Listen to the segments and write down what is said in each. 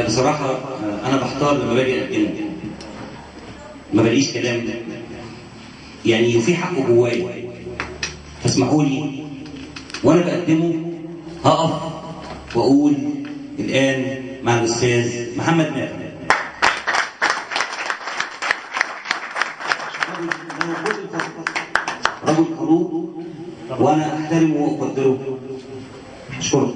بصراحة أنا بحتار لما باجي أقدمه، ما بلاقيش كلام يعني وفي حقه جوايا، فاسمحوا لي وأنا بقدمه هقف وأقول الآن مع الأستاذ محمد نافع. رجل خلوق وأنا أحترمه وأقدره. أشكرك.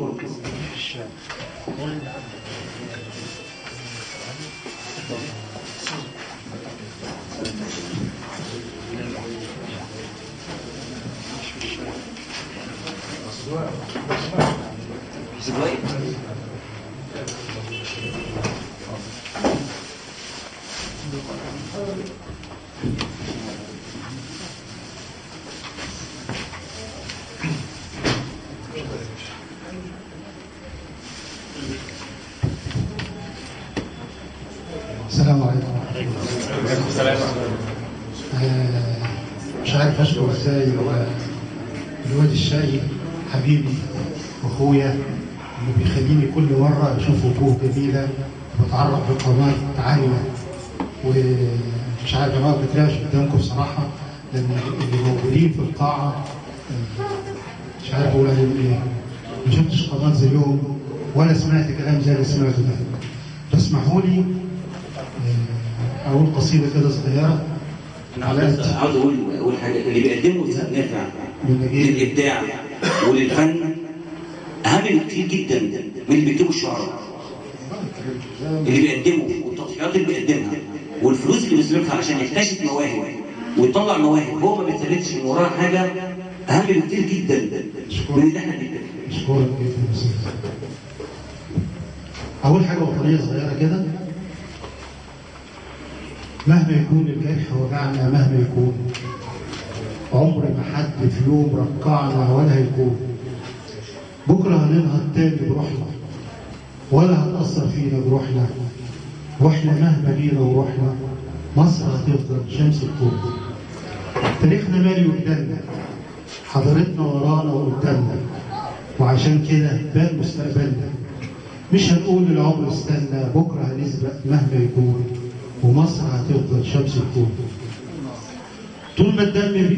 السلام عليكم. وعليكم السلام. مش عارف اشكر ازاي الواد الشقي حبيبي واخويا اللي بيخليني كل مره اشوف وجوه جميله واتعرف بقناه عاليه، ومش عارف انا ما بتلاقيش قدامكم بصراحه، لان اللي موجودين في القاعه مش عارف اقول عليهم ايه، ما شفتش قناه زيهم ولا سمعت كلام زي اللي سمعته ده. فاسمحوا لي اقول قصيده كده صغيره. أنا عاوز أقول حاجة، اللي بيقدمه إسهاب نافع للإبداع وللفن أهم بكتير جدا من اللي بيكتبوا الشعراء. اللي بيقدمه والتضحيات اللي بيقدمها والفلوس اللي بيصرفها عشان يكتشف مواهب ويطلع مواهب هو ما بيتسلفش من وراها حاجة أهم بكتير جدا من اللي إحنا بنكتبه. أشكرك جدا. أول حاجة وطنية صغيرة كده. مهما يكون الجرح وجعنا، مهما يكون عمر ما حد في يوم ركعنا ولا هيكون. بكره هننهض تاني بروحنا ولا هتأثر فينا بروحنا، واحنا مهما جينا ورحنا مصر هتفضل شمس الكون. تاريخنا مالي قدامنا، حضارتنا ورانا وقدامنا، وعشان كده بان مستقبلنا. مش هنقول للعمر استنى، بكره هنسبق مهما يكون، ومصر هتفضل شمس الكون. طول ما الدم